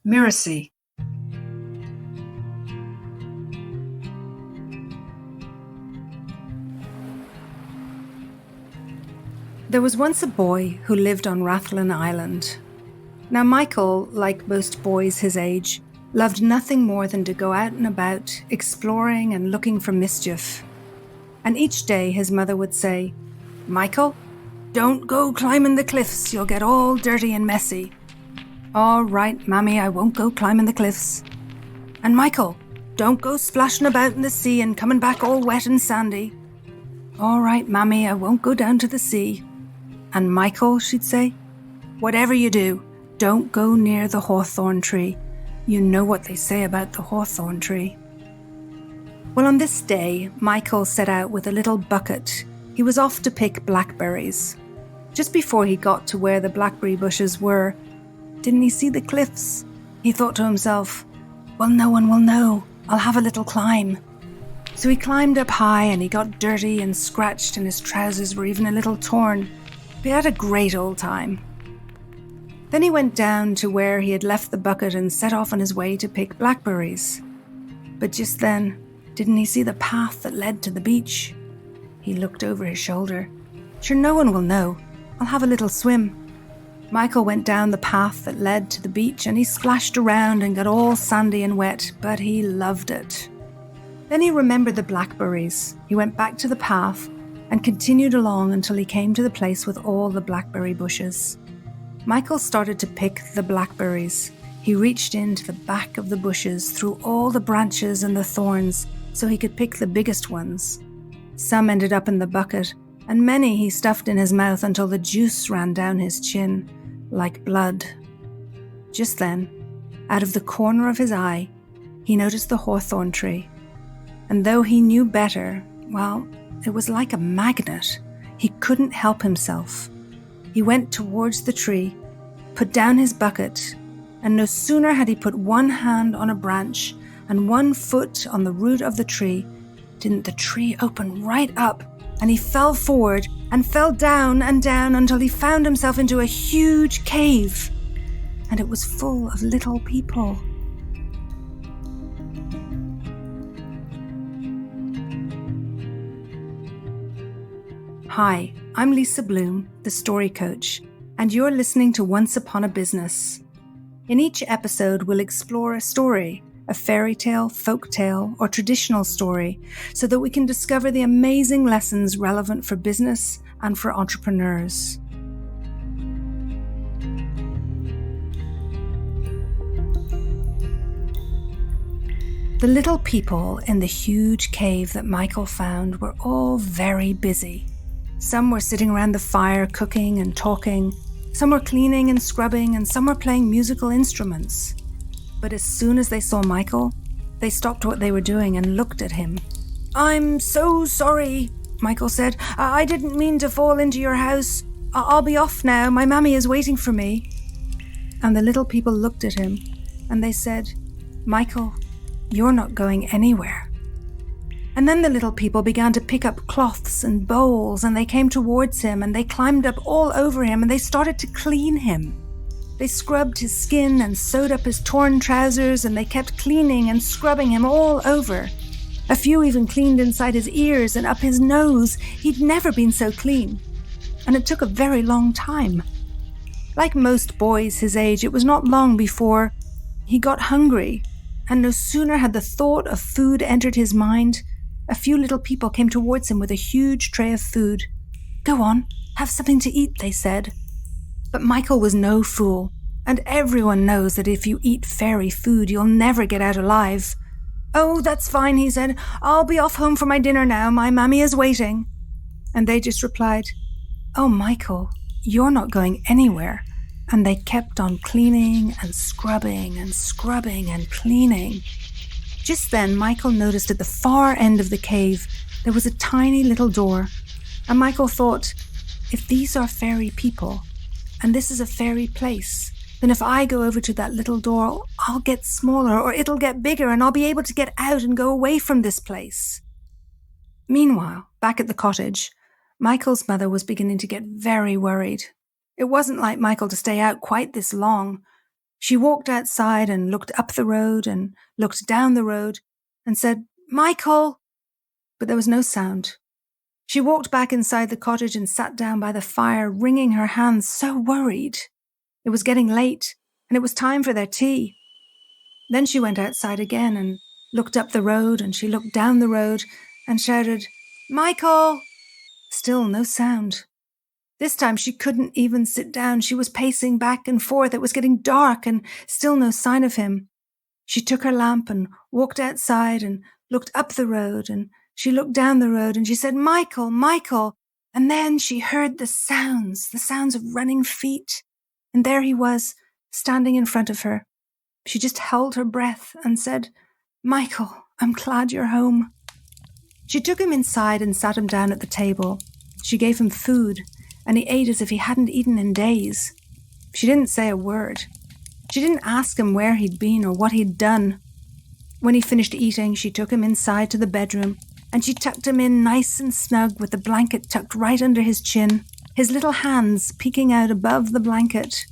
Mirasee. There was once a boy who lived on Rathlin Island. Now Michael, like most boys his age, loved nothing more than to go out and about, exploring and looking for mischief. And each day his mother would say, "Michael, don't go climbing the cliffs, you'll get all dirty and messy." "All right, Mammy, I won't go climbing the cliffs." "And Michael, don't go splashing about in the sea and coming back all wet and sandy." "All right, Mammy, I won't go down to the sea." "And Michael," she'd say, "whatever you do, don't go near the hawthorn tree. You know what they say about the hawthorn tree." Well, on this day, Michael set out with a little bucket. He was off to pick blackberries. Just before he got to where the blackberry bushes were, didn't he see the cliffs? He thought to himself, "Well, no one will know. I'll have a little climb." So he climbed up high and he got dirty and scratched and his trousers were even a little torn. But he had a great old time. Then he went down to where he had left the bucket and set off on his way to pick blackberries. But just then, didn't he see the path that led to the beach? He looked over his shoulder. "Sure, no one will know. I'll have a little swim." Michael went down the path that led to the beach and he splashed around and got all sandy and wet, but he loved it. Then he remembered the blackberries. He went back to the path and continued along until he came to the place with all the blackberry bushes. Michael started to pick the blackberries. He reached into the back of the bushes through all the branches and the thorns so he could pick the biggest ones. Some ended up in the bucket, and many he stuffed in his mouth until the juice ran down his chin, like blood. Just then, out of the corner of his eye, he noticed the hawthorn tree. And though he knew better, well, it was like a magnet. He couldn't help himself. He went towards the tree, put down his bucket, and no sooner had he put one hand on a branch and one foot on the root of the tree, didn't the tree open right up, and he fell forward and fell down and down until he found himself into a huge cave. And it was full of little people. Hi, I'm Lisa Bloom, the Story Coach, and you're listening to Once Upon a Business. In each episode, we'll explore a story, a fairy tale, folk tale, or traditional story, so that we can discover the amazing lessons relevant for business and for entrepreneurs. The little people in the huge cave that Michael found were all very busy. Some were sitting around the fire cooking and talking, some were cleaning and scrubbing, and some were playing musical instruments. But as soon as they saw Michael, they stopped what they were doing and looked at him. "I'm so sorry," Michael said. I didn't mean to fall into your house. I'll be off now. My mammy is waiting for me." And the little people looked at him and they said, "Michael, you're not going anywhere." And then the little people began to pick up cloths and bowls, and they came towards him and they climbed up all over him and they started to clean him. They scrubbed his skin and sewed up his torn trousers, and they kept cleaning and scrubbing him all over. A few even cleaned inside his ears and up his nose. He'd never been so clean. And it took a very long time. Like most boys his age, it was not long before he got hungry. And no sooner had the thought of food entered his mind, a few little people came towards him with a huge tray of food. "Go on, have something to eat," they said. But Michael was no fool, and everyone knows that if you eat fairy food, you'll never get out alive. "Oh, that's fine," he said. "I'll be off home for my dinner now. My mammy is waiting." And they just replied, "Oh, Michael, you're not going anywhere." And they kept on cleaning and scrubbing and scrubbing and cleaning. Just then, Michael noticed at the far end of the cave, there was a tiny little door. And Michael thought, if these are fairy people, and this is a fairy place, then if I go over to that little door, I'll get smaller, or it'll get bigger, and I'll be able to get out and go away from this place. Meanwhile, back at the cottage, Michael's mother was beginning to get very worried. It wasn't like Michael to stay out quite this long. She walked outside and looked up the road and looked down the road and said, "Michael!" But there was no sound. She walked back inside the cottage and sat down by the fire, wringing her hands, so worried. It was getting late, and it was time for their tea. Then she went outside again and looked up the road, and she looked down the road and shouted, "Michael!" Still no sound. This time she couldn't even sit down. She was pacing back and forth. It was getting dark and still no sign of him. She took her lamp and walked outside and looked up the road, and she looked down the road and she said, "Michael, Michael." And then she heard the sounds of running feet. And there he was, standing in front of her. She just held her breath and said, "Michael, I'm glad you're home." She took him inside and sat him down at the table. She gave him food, and he ate as if he hadn't eaten in days. She didn't say a word. She didn't ask him where he'd been or what he'd done. When he finished eating, she took him inside to the bedroom, and she tucked him in nice and snug with the blanket tucked right under his chin, his little hands peeking out above the blanket.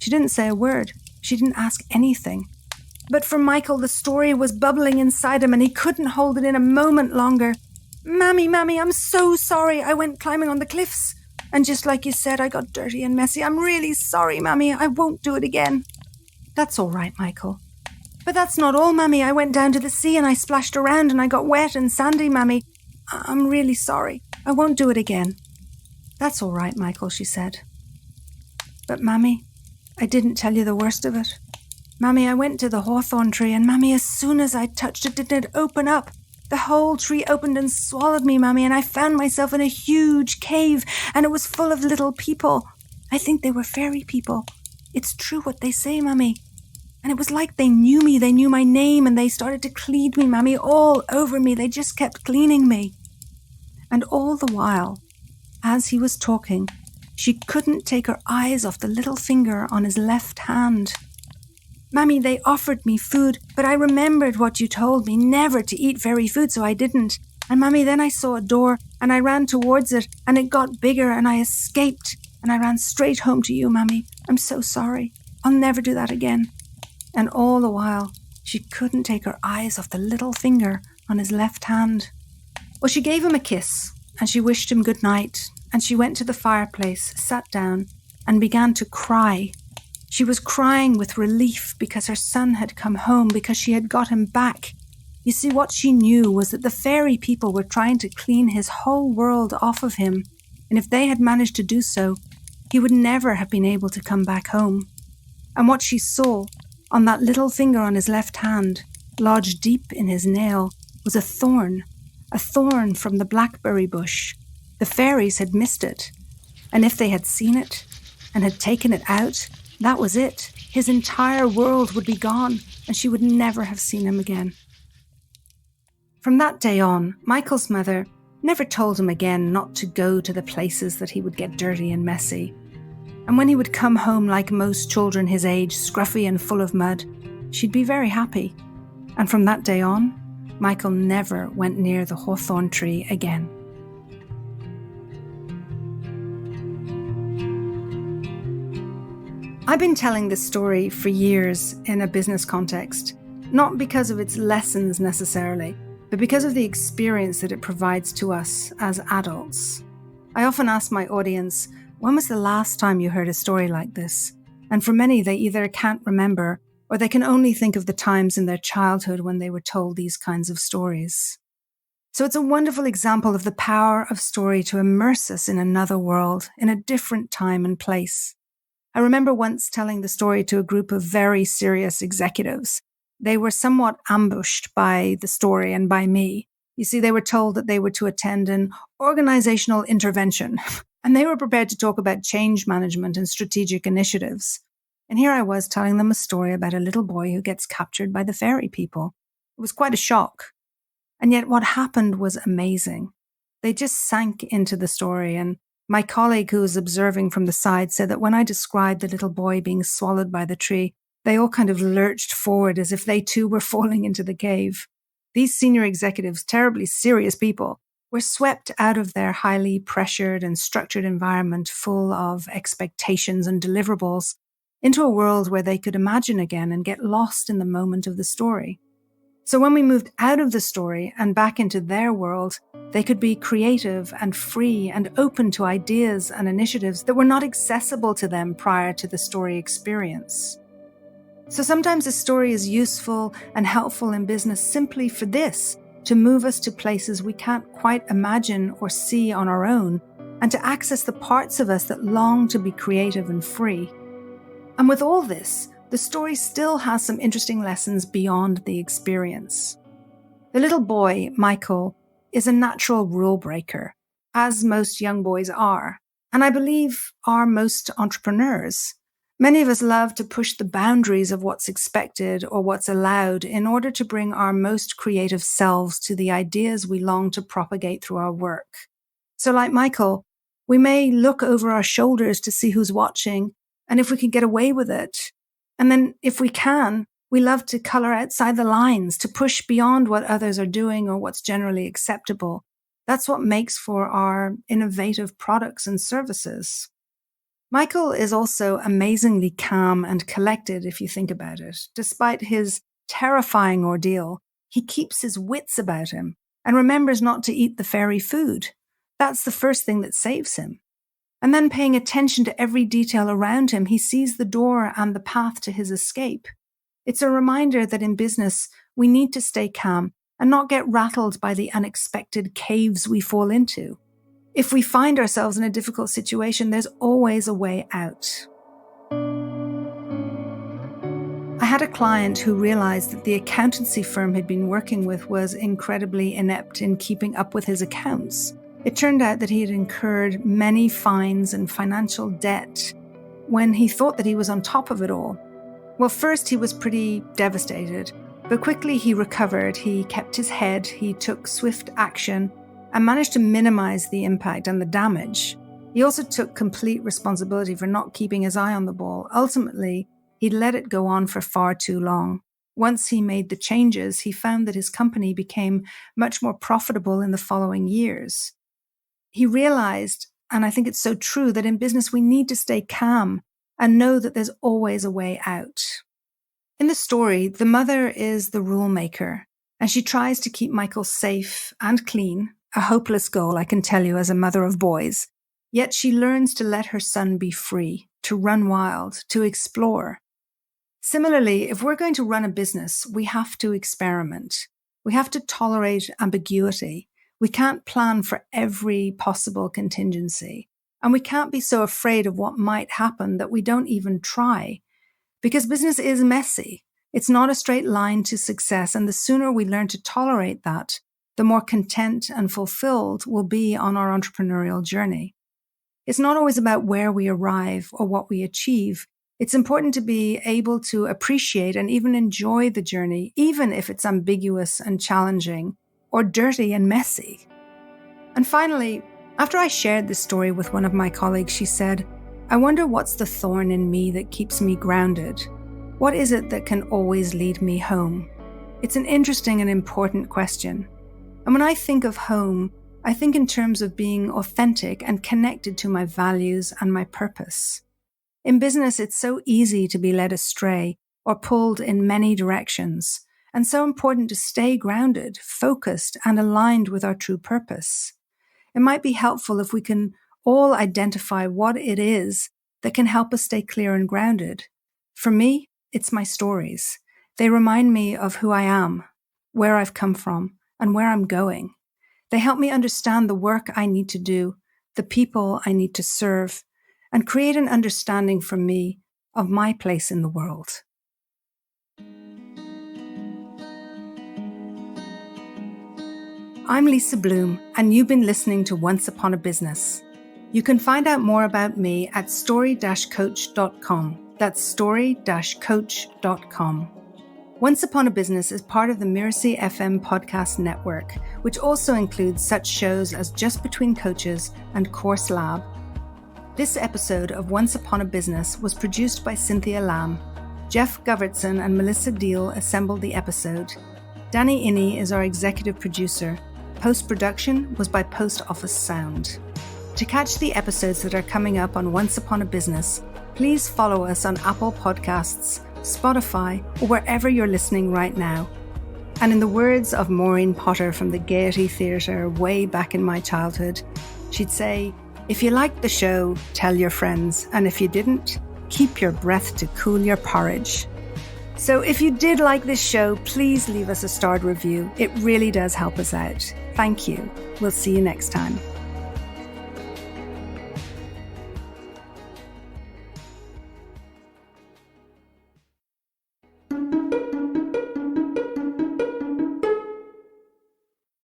She didn't say a word. She didn't ask anything. But for Michael, the story was bubbling inside him, and he couldn't hold it in a moment longer. "Mammy, Mammy, I'm so sorry. I went climbing on the cliffs. And just like you said, I got dirty and messy. I'm really sorry, Mammy. I won't do it again." "That's all right, Michael." "But that's not all, Mammy. I went down to the sea and I splashed around and I got wet and sandy, Mammy. I'm really sorry. I won't do it again." "That's all right, Michael," she said. "But, Mammy, I didn't tell you the worst of it. Mammy, I went to the hawthorn tree, and Mammy, as soon as I touched it, didn't it open up? The whole tree opened and swallowed me, Mammy, and I found myself in a huge cave, and it was full of little people. I think they were fairy people. It's true what they say, Mammy. And it was like they knew me, they knew my name, and they started to clean me, Mammy, all over me. They just kept cleaning me." And all the while, as he was talking, she couldn't take her eyes off the little finger on his left hand. "Mammy, they offered me food, but I remembered what you told me, never to eat fairy food, so I didn't. And Mammy, then I saw a door, and I ran towards it, and it got bigger, and I escaped, and I ran straight home to you, Mammy. I'm so sorry. I'll never do that again." And all the while, she couldn't take her eyes off the little finger on his left hand. Well, she gave him a kiss, and she wished him good night, and she went to the fireplace, sat down, and began to cry. She was crying with relief because her son had come home, because she had got him back. You see, what she knew was that the fairy people were trying to clean his whole world off of him, and if they had managed to do so, he would never have been able to come back home. And what she saw on that little finger on his left hand, lodged deep in his nail, was a thorn from the blackberry bush. The fairies had missed it, and if they had seen it and had taken it out, that was it. His entire world would be gone, and she would never have seen him again. From that day on, Michael's mother never told him again not to go to the places that he would get dirty and messy. And when he would come home like most children his age, scruffy and full of mud, she'd be very happy. And from that day on, Michael never went near the hawthorn tree again. I've been telling this story for years in a business context, not because of its lessons necessarily, but because of the experience that it provides to us as adults. I often ask my audience, when was the last time you heard a story like this? And for many, they either can't remember or they can only think of the times in their childhood when they were told these kinds of stories. So it's a wonderful example of the power of story to immerse us in another world, in a different time and place. I remember once telling the story to a group of very serious executives. They were somewhat ambushed by the story and by me. You see, they were told that they were to attend an organizational intervention, and they were prepared to talk about change management and strategic initiatives. And here I was telling them a story about a little boy who gets captured by the fairy people. It was quite a shock. And yet what happened was amazing. They just sank into the story, and my colleague who was observing from the side said that when I described the little boy being swallowed by the tree, they all kind of lurched forward as if they too were falling into the cave. These senior executives, terribly serious people, were swept out of their highly pressured and structured environment full of expectations and deliverables into a world where they could imagine again and get lost in the moment of the story. So when we moved out of the story and back into their world, they could be creative and free and open to ideas and initiatives that were not accessible to them prior to the story experience. So sometimes a story is useful and helpful in business simply for this, to move us to places we can't quite imagine or see on our own, and to access the parts of us that long to be creative and free. And with all this, the story still has some interesting lessons beyond the experience. The little boy, Michael, is a natural rule breaker, as most young boys are, and I believe are most entrepreneurs. Many of us love to push the boundaries of what's expected or what's allowed in order to bring our most creative selves to the ideas we long to propagate through our work. So like Michael, we may look over our shoulders to see who's watching and if we can get away with it. And then if we can, we love to color outside the lines, to push beyond what others are doing or what's generally acceptable. That's what makes for our innovative products and services. Michael is also amazingly calm and collected if you think about it. Despite his terrifying ordeal, he keeps his wits about him and remembers not to eat the fairy food. That's the first thing that saves him. And then paying attention to every detail around him, he sees the door and the path to his escape. It's a reminder that in business, we need to stay calm and not get rattled by the unexpected caves we fall into. If we find ourselves in a difficult situation, there's always a way out. I had a client who realized that the accountancy firm he'd been working with was incredibly inept in keeping up with his accounts. It turned out that he had incurred many fines and financial debt when he thought that he was on top of it all. Well, first he was pretty devastated, but quickly he recovered. He kept his head, he took swift action, and managed to minimize the impact and the damage. He also took complete responsibility for not keeping his eye on the ball. Ultimately, he'd let it go on for far too long. Once he made the changes, he found that his company became much more profitable in the following years. He realized, and I think it's so true, that in business we need to stay calm and know that there's always a way out. In the story, the mother is the rule maker, and she tries to keep Michael safe and clean, a hopeless goal, I can tell you, as a mother of boys. Yet she learns to let her son be free, to run wild, to explore. Similarly, if we're going to run a business, we have to experiment. We have to tolerate ambiguity. We can't plan for every possible contingency. And we can't be so afraid of what might happen that we don't even try. Because business is messy. It's not a straight line to success. And the sooner we learn to tolerate that, the more content and fulfilled we'll be on our entrepreneurial journey. It's not always about where we arrive or what we achieve. It's important to be able to appreciate and even enjoy the journey, even if it's ambiguous and challenging, or dirty and messy. And finally, after I shared this story with one of my colleagues, she said, "I wonder what's the thorn in me that keeps me grounded? What is it that can always lead me home?" It's an interesting and important question. And when I think of home, I think in terms of being authentic and connected to my values and my purpose. In business, it's so easy to be led astray or pulled in many directions, and so important to stay grounded, focused, and aligned with our true purpose. It might be helpful if we can all identify what it is that can help us stay clear and grounded. For me, it's my stories. They remind me of who I am, where I've come from, and where I'm going. They help me understand the work I need to do, the people I need to serve, and create an understanding for me of my place in the world. I'm Lisa Bloom, and you've been listening to Once Upon a Business. You can find out more about me at story-coach.com. That's story-coach.com. Once Upon a Business is part of the Mirasee FM podcast network, which also includes such shows as Just Between Coaches and Course Lab. This episode of Once Upon a Business was produced by Cynthia Lamb. Jeff Govertson and Melissa Deal assembled the episode. Danny Inney is our executive producer. Post-production was by Post Office Sound. To catch the episodes that are coming up on Once Upon a Business, please follow us on Apple Podcasts, Spotify, or wherever you're listening right now. And in the words of Maureen Potter from the Gaiety Theatre way back in my childhood, she'd say, "If you liked the show, tell your friends, and if you didn't, keep your breath to cool your porridge." So if you did like this show, please leave us a starred review. It really does help us out. Thank you. We'll see you next time.